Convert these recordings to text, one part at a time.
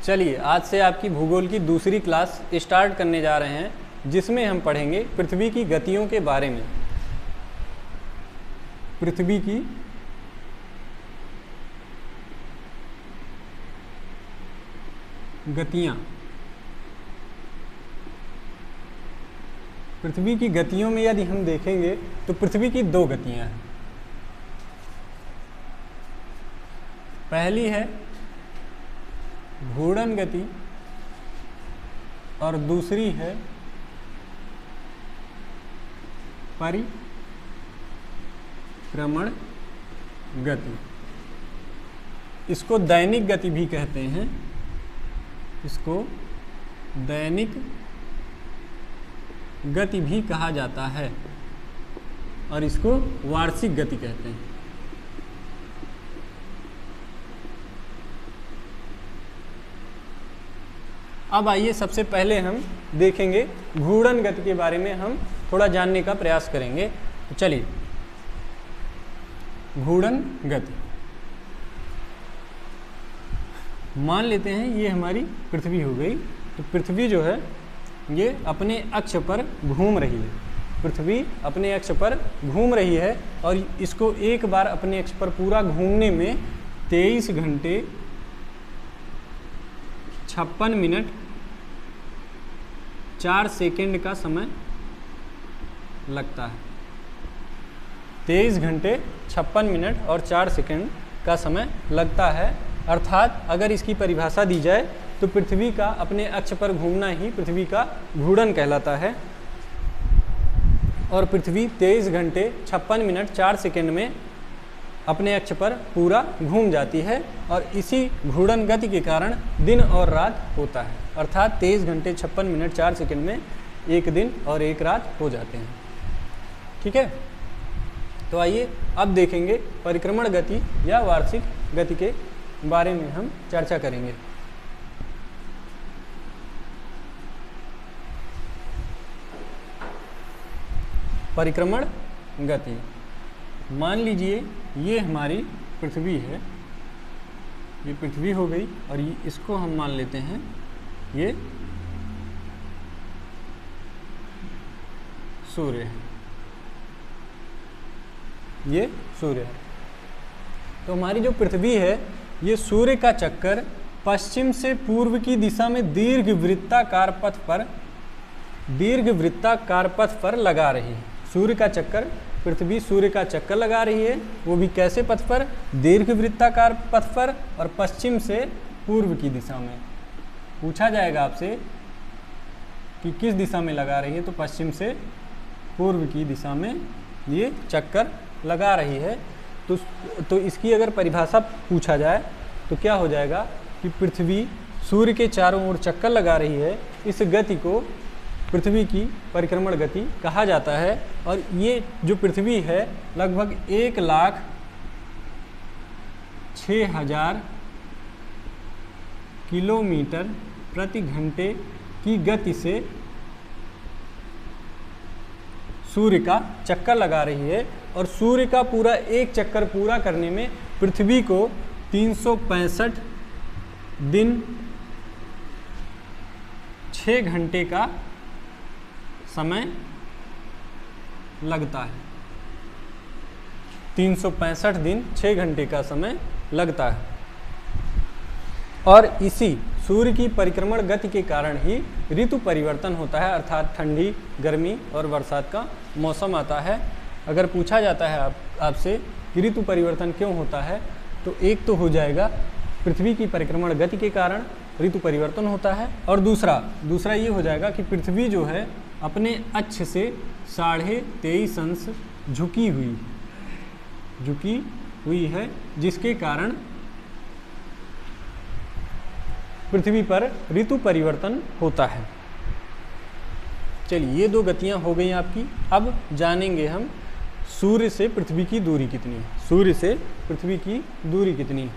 चलिए आज से आपकी भूगोल की दूसरी क्लास स्टार्ट करने जा रहे हैं, जिसमें हम पढ़ेंगे पृथ्वी की गतियों के बारे में। पृथ्वी की गतियां। पृथ्वी की गतियों में यदि हम देखेंगे तो पृथ्वी की दो गतियां हैं। पहली है घूर्णन गति और दूसरी है परिक्रमण गति। इसको दैनिक गति भी कहते हैं, इसको दैनिक गति भी कहा जाता है और इसको वार्षिक गति कहते हैं। अब आइए सबसे पहले हम देखेंगे घूर्णन गति के बारे में, हम थोड़ा जानने का प्रयास करेंगे। तो चलिए, घूर्णन गति मान लेते हैं ये हमारी पृथ्वी हो गई। तो पृथ्वी जो है ये अपने अक्ष पर घूम रही है। पृथ्वी अपने अक्ष पर घूम रही है और इसको एक बार अपने अक्ष पर पूरा घूमने में 23 घंटे 56 मिनट 4 सेकेंड का समय लगता है। 23 घंटे 56 मिनट और 4 सेकेंड का समय लगता है। अर्थात अगर इसकी परिभाषा दी जाए तो पृथ्वी का अपने अक्ष पर घूमना ही पृथ्वी का घूर्णन कहलाता है और पृथ्वी 23 घंटे 56 मिनट 4 सेकेंड में अपने अक्ष पर पूरा घूम जाती है और इसी घूर्णन गति के कारण दिन और रात होता है। अर्थात 23 घंटे 56 मिनट 4 सेकेंड में एक दिन और एक रात हो जाते हैं। ठीक है, तो आइए अब देखेंगे परिक्रमण गति या वार्षिक गति के बारे में हम चर्चा करेंगे। परिक्रमण गति, मान लीजिए ये हमारी पृथ्वी है, ये पृथ्वी हो गई और इसको हम मान लेते हैं ये सूर्य है, ये सूर्य है। तो हमारी जो पृथ्वी है ये सूर्य का चक्कर पश्चिम से पूर्व की दिशा में दीर्घवृत्ताकार पथ पर लगा रही है। सूर्य का चक्कर, पृथ्वी सूर्य का चक्कर लगा रही है, वो भी कैसे पथ पर? दीर्घवृत्ताकार पथ पर और पश्चिम से पूर्व की दिशा में। पूछा जाएगा आपसे कि किस दिशा में लगा रही है, तो पश्चिम से पूर्व की दिशा में ये चक्कर लगा रही है। तो इसकी अगर परिभाषा पूछा जाए तो क्या हो जाएगा कि पृथ्वी सूर्य के चारों ओर चक्कर लगा रही है। इस गति को पृथ्वी की परिक्रमण गति कहा जाता है और ये जो पृथ्वी है लगभग 1,06,000 किलोमीटर प्रति घंटे की गति से सूर्य का चक्कर लगा रही है और सूर्य का पूरा एक चक्कर पूरा करने में पृथ्वी को 365 दिन 6 घंटे का समय लगता है। 365 दिन 6 घंटे का समय लगता है और इसी सूर्य की परिक्रमण गति के कारण ही ऋतु परिवर्तन होता है, अर्थात ठंडी, गर्मी और बरसात का मौसम आता है। अगर पूछा जाता है आपसे कि ऋतु परिवर्तन क्यों होता है, तो एक तो हो जाएगा पृथ्वी की परिक्रमण गति के कारण ऋतु परिवर्तन होता है और दूसरा ये हो जाएगा कि पृथ्वी जो है अपने अक्ष से 23.5 अंश झुकी हुई है, जिसके कारण पृथ्वी पर ऋतु परिवर्तन होता है। चलिए, ये दो गतियां हो गई आपकी। अब जानेंगे हम सूर्य से पृथ्वी की दूरी कितनी है। सूर्य से पृथ्वी की दूरी कितनी है?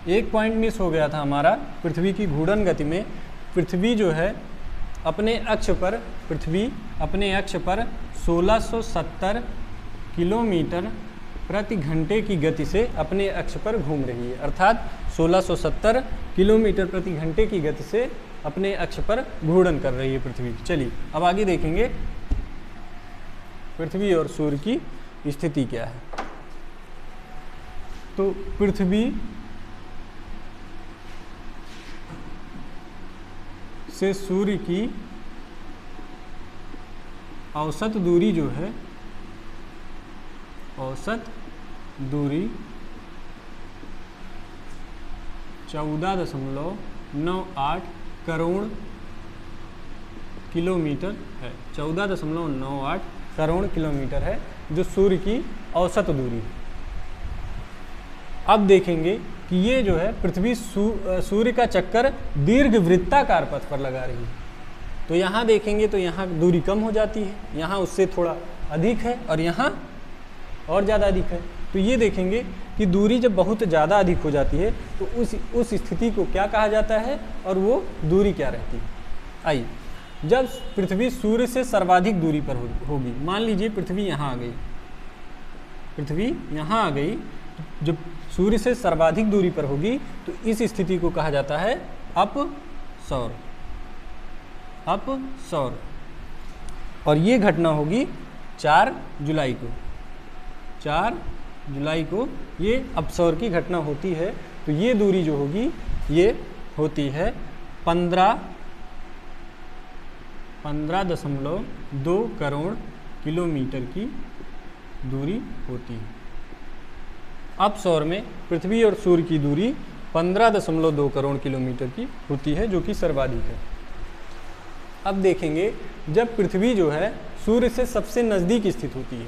एक पॉइंट मिस हो गया था हमारा पृथ्वी की घूर्णन गति में। पृथ्वी जो है अपने अक्ष पर 1670 किलोमीटर प्रति घंटे की गति से अपने अक्ष पर घूम रही है, अर्थात 1670 किलोमीटर प्रति घंटे की गति से अपने अक्ष पर घूर्णन कर रही है पृथ्वी। चलिए अब आगे देखेंगे पृथ्वी और सूर्य की स्थिति क्या है। तो पृथ्वी से सूर्य की औसत दूरी जो है, औसत दूरी 14.98 करोड़ किलोमीटर है। 14.98 करोड़ किलोमीटर है जो सूर्य की औसत दूरी है। अब देखेंगे कि ये जो है पृथ्वी सूर्य का चक्कर दीर्घ वृत्ताकार पथ पर लगा रही है। तो यहाँ देखेंगे तो यहाँ दूरी कम हो जाती है, यहाँ उससे थोड़ा अधिक है और यहाँ और ज़्यादा अधिक है। तो ये देखेंगे कि दूरी जब बहुत ज़्यादा अधिक हो जाती है तो उस स्थिति को क्या कहा जाता है और वो दूरी क्या रहती है। आइए, जब पृथ्वी सूर्य से सर्वाधिक दूरी पर होगी, मान लीजिए पृथ्वी यहाँ आ गई, पृथ्वी यहाँ आ गई, जब सूर्य से सर्वाधिक दूरी पर होगी तो इस स्थिति को कहा जाता है अपसौर, अपसौर। और ये घटना होगी 4 जुलाई को, 4 जुलाई को ये अपसौर की घटना होती है। तो ये दूरी जो होगी ये होती है 15.2 करोड़ किलोमीटर की दूरी होती है। अपसौर में पृथ्वी और सूर्य की दूरी 15.2 करोड़ किलोमीटर की होती है, जो कि सर्वाधिक है। अब देखेंगे जब पृथ्वी जो है सूर्य से सबसे नज़दीक स्थित होती है,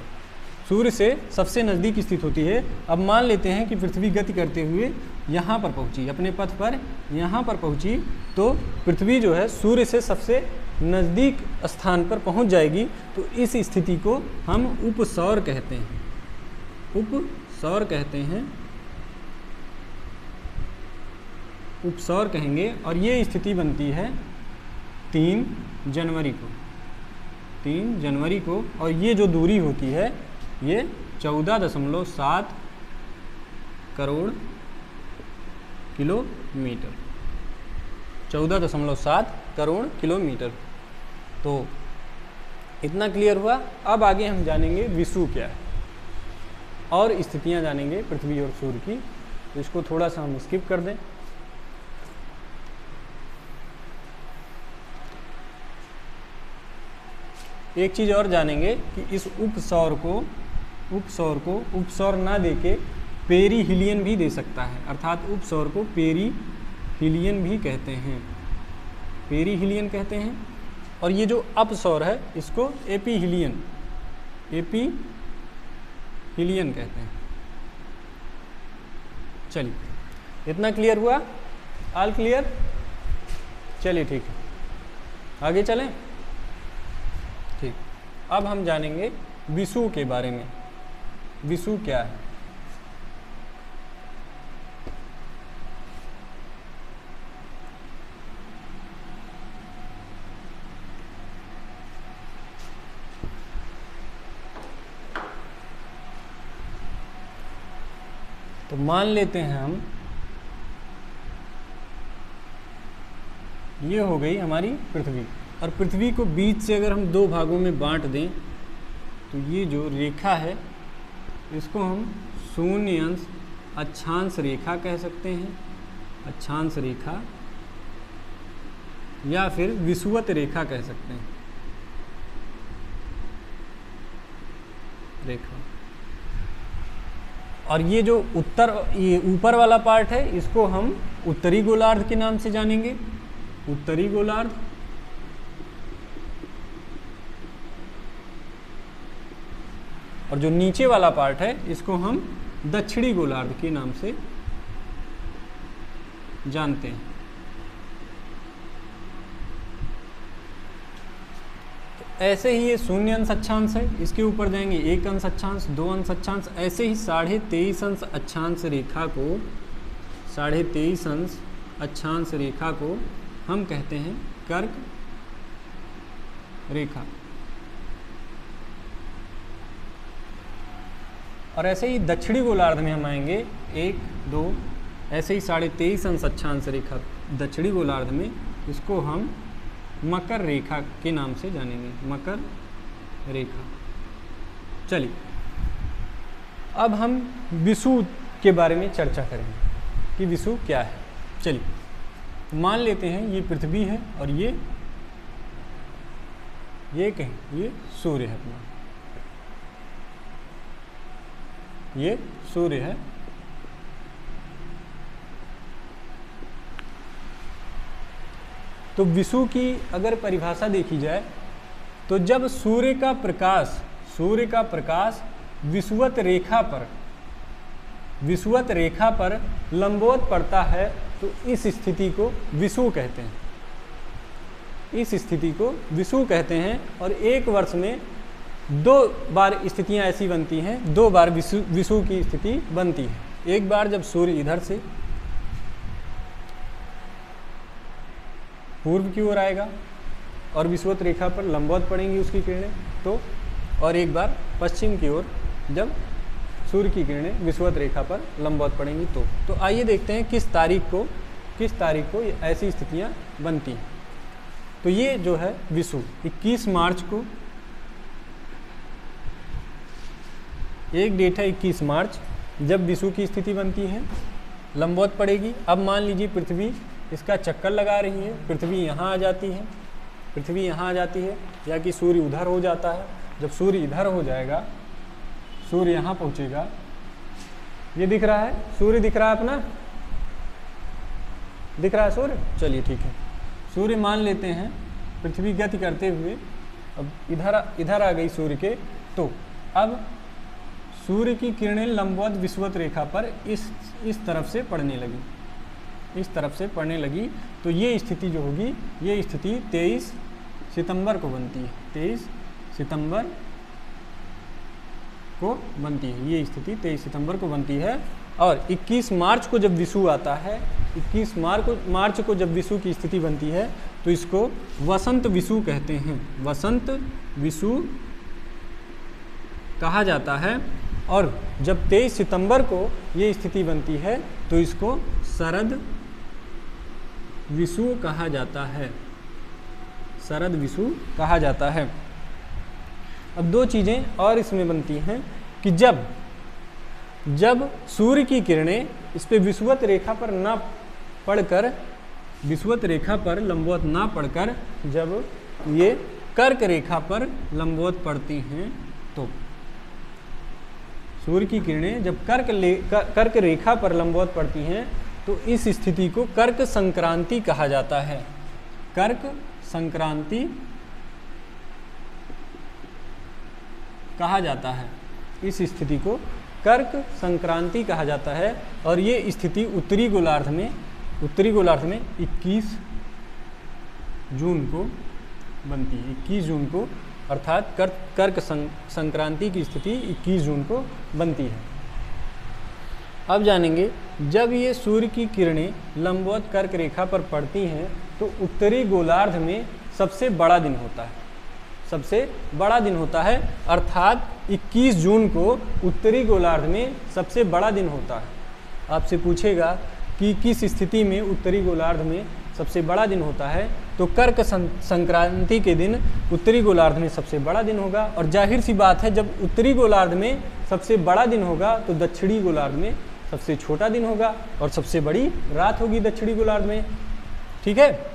सूर्य से सबसे नज़दीक स्थित होती है। अब मान लेते हैं कि पृथ्वी गति करते हुए यहाँ पर पहुँची, अपने पथ पर यहाँ पर पहुँची, तो पृथ्वी जो है सूर्य से सबसे नज़दीक स्थान पर पहुँच जाएगी। तो इस स्थिति को हम उपसौर कहते हैं, उपसौर कहते हैं, उपसौर कहेंगे। और ये स्थिति बनती है 3 जनवरी को, 3 जनवरी को। और ये जो दूरी होती है ये 14.7 करोड़ किलोमीटर, 14.7 करोड़ किलोमीटर। तो इतना क्लियर हुआ। अब आगे हम जानेंगे विषुव क्या है और स्थितियां जानेंगे पृथ्वी और सूर्य की। तो इसको थोड़ा सा हम स्किप कर दें। एक चीज़ और जानेंगे कि इस उपसौर ना देके पेरीहिलियन भी दे सकता है, अर्थात उपसौर को पेरीहिलियन भी कहते हैं, पेरीहिलियन कहते हैं। और ये जो अपसौर है इसको एपीहिलियन कहते हैं। चलिए, इतना क्लियर हुआ? All clear? चलिए ठीक है, आगे चलें। ठीक, अब हम जानेंगे विषुव के बारे में। विषुव क्या है? तो मान लेते हैं हम, ये हो गई हमारी पृथ्वी, और पृथ्वी को बीच से अगर हम 2 भागों में बांट दें तो ये जो रेखा है इसको हम शून्य अंश अक्षांश रेखा कह सकते हैं, अक्षांश रेखा, या फिर विषुवत रेखा कह सकते हैं, रेखा। और ये जो ये ऊपर वाला पार्ट है इसको हम उत्तरी गोलार्ध के नाम से जानेंगे, उत्तरी गोलार्ध। और जो नीचे वाला पार्ट है इसको हम दक्षिणी गोलार्ध के नाम से जानते हैं। तो ऐसे ही ये शून्य अंश अक्षांश है, इसके ऊपर जाएंगे 1 अंश अक्षांश, 2 अंश अक्षांश, ऐसे ही 23.5 अंश अक्षांश रेखा को, 23.5 अंश अक्षांश रेखा को हम कहते हैं कर्क रेखा। और ऐसे ही दक्षिणी गोलार्ध में हम आएंगे 1, 2, ऐसे ही 23.5 अंश अक्षांश रेखा दक्षिणी गोलार्ध में, इसको हम मकर रेखा के नाम से जानेंगे, मकर रेखा। चलिए अब हम विषुव के बारे में चर्चा करेंगे कि विषुव क्या है। चलिए मान लेते हैं ये पृथ्वी है और ये कहें ये सूर्य है अपना, ये सूर्य है। तो विषुव की अगर परिभाषा देखी जाए तो जब सूर्य का प्रकाश विषुवत रेखा पर लंबवत पड़ता है तो इस स्थिति को विषुव कहते हैं, इस स्थिति को विषुव कहते हैं। और एक वर्ष में 2 बार स्थितियां ऐसी बनती हैं, 2 बार विषुव की स्थिति बनती है। एक बार जब सूर्य इधर से पूर्व की ओर आएगा और विषुवत रेखा पर लंबवत पड़ेंगी उसकी किरणें तो, और एक बार पश्चिम की ओर जब सूर्य की किरणें विषुवत रेखा पर लंबवत पड़ेंगी तो आइए देखते हैं किस तारीख को ऐसी स्थितियां बनती हैं। तो ये जो है विषुव 21 मार्च को, एक डेट है 21 मार्च जब विषुव की स्थिति बनती है, लंबवत पड़ेगी। अब मान लीजिए पृथ्वी इसका चक्कर लगा रही है, पृथ्वी यहाँ आ जाती है, या कि सूर्य उधर हो जाता है। जब सूर्य इधर हो जाएगा, सूर्य यहाँ पहुँचेगा, ये दिख रहा है, सूर्य दिख रहा है अपना, दिख रहा है सूर्य। चलिए ठीक है, सूर्य मान लेते हैं पृथ्वी गति करते हुए अब इधर आ गई सूर्य के, तो अब सूर्य की किरणें लंबवत विषुवत रेखा पर इस तरफ से पड़ने लगी, तो ये स्थिति जो होगी, ये स्थिति 23 सितंबर को बनती है, 23 सितंबर को बनती है, ये स्थिति 23 सितंबर को बनती है। और 21 मार्च को जब विषुव आता है, 21 मार्च को जब विषुव की स्थिति बनती है तो इसको वसंत विषुव कहते हैं, वसंत विषुव कहा जाता है। और जब 23 सितंबर को ये स्थिति बनती है तो इसको शरद विषुव कहा जाता है, शरद विषुव कहा जाता है। अब 2 चीज़ें और इसमें बनती हैं कि जब सूर्य की किरणें इस पे विषुवत रेखा पर ना पड़कर, विषुवत रेखा पर लंबवत ना पड़कर जब ये कर्क रेखा पर लंबवत पड़ती हैं, तो सूर्य की किरणें जब कर्क रेखा पर लंबवत पड़ती हैं तो इस स्थिति को कर्क संक्रांति कहा जाता है, कर्क संक्रांति कहा जाता है। इस स्थिति को कर्क संक्रांति कहा जाता है। और ये स्थिति उत्तरी गोलार्ध में 21 जून को बनती है, 21 जून को, अर्थात कर्क संक्रांति की स्थिति 21 जून को बनती है। अब जानेंगे जब ये सूर्य की किरणें लंबवत कर्क रेखा पर पड़ती हैं तो उत्तरी गोलार्ध में सबसे बड़ा दिन होता है, अर्थात 21 जून को उत्तरी गोलार्ध में सबसे बड़ा दिन होता है। आपसे पूछेगा कि किस स्थिति में उत्तरी गोलार्ध में सबसे बड़ा दिन होता है, तो कर्क संक्रांति के दिन उत्तरी गोलार्ध में सबसे बड़ा दिन होगा। और जाहिर सी बात है, जब उत्तरी गोलार्ध में सबसे बड़ा दिन होगा तो दक्षिणी गोलार्ध में सबसे छोटा दिन होगा और सबसे बड़ी रात होगी दक्षिणी गोलार्ध में, ठीक है।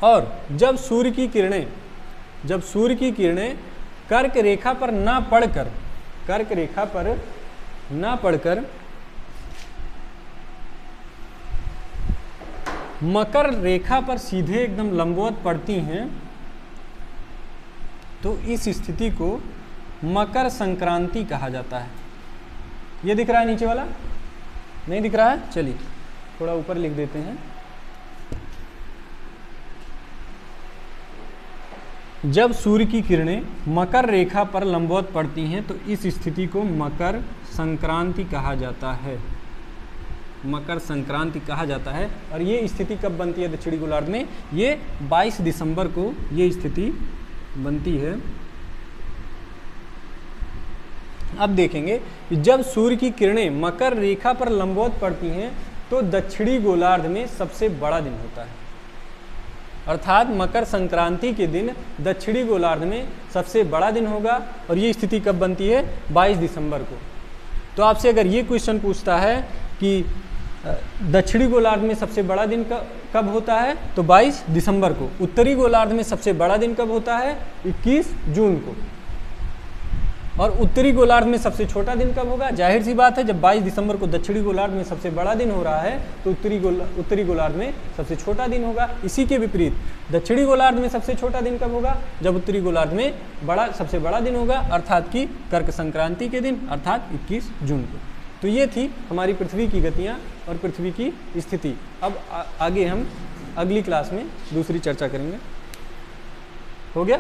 और जब सूर्य की किरणें कर्क रेखा पर ना पड़कर मकर रेखा पर सीधे एकदम लंबवत पड़ती हैं तो इस स्थिति को मकर संक्रांति कहा जाता है। ये दिख रहा है नीचे वाला, नहीं दिख रहा है? चलिए थोड़ा ऊपर लिख देते हैं। जब सूर्य की किरणें मकर रेखा पर लंबवत पड़ती हैं तो इस स्थिति को मकर संक्रांति कहा जाता है, मकर संक्रांति कहा जाता है। और ये स्थिति कब बनती है दक्षिणी गोलार्ध में? ये 22 दिसंबर को ये स्थिति बनती है। अब देखेंगे कि जब सूर्य की किरणें मकर रेखा पर लंबवत पड़ती हैं तो दक्षिणी गोलार्ध में सबसे बड़ा दिन होता है। अर्थात मकर संक्रांति के दिन दक्षिणी गोलार्ध में सबसे बड़ा दिन होगा और ये स्थिति कब बनती है? 22 दिसंबर को। तो आपसे अगर ये क्वेश्चन पूछता है कि दक्षिणी गोलार्ध में सबसे बड़ा दिन कब होता है, तो 22 दिसंबर को। उत्तरी गोलार्ध में सबसे बड़ा दिन कब होता है? 21 जून को। और उत्तरी गोलार्ध में सबसे छोटा दिन कब होगा? जाहिर सी बात है, जब 22 दिसंबर को दक्षिणी गोलार्ध में सबसे बड़ा दिन हो रहा है तो उत्तरी गोलार्ध में सबसे छोटा दिन होगा। इसी के विपरीत दक्षिणी गोलार्ध में सबसे छोटा दिन कब होगा? जब उत्तरी गोलार्ध में सबसे बड़ा दिन होगा, अर्थात कि कर्क संक्रांति के दिन, अर्थात 21 जून को। तो ये थी हमारी पृथ्वी की गतियाँ और पृथ्वी की स्थिति। अब आगे हम अगली क्लास में दूसरी चर्चा करेंगे। हो गया?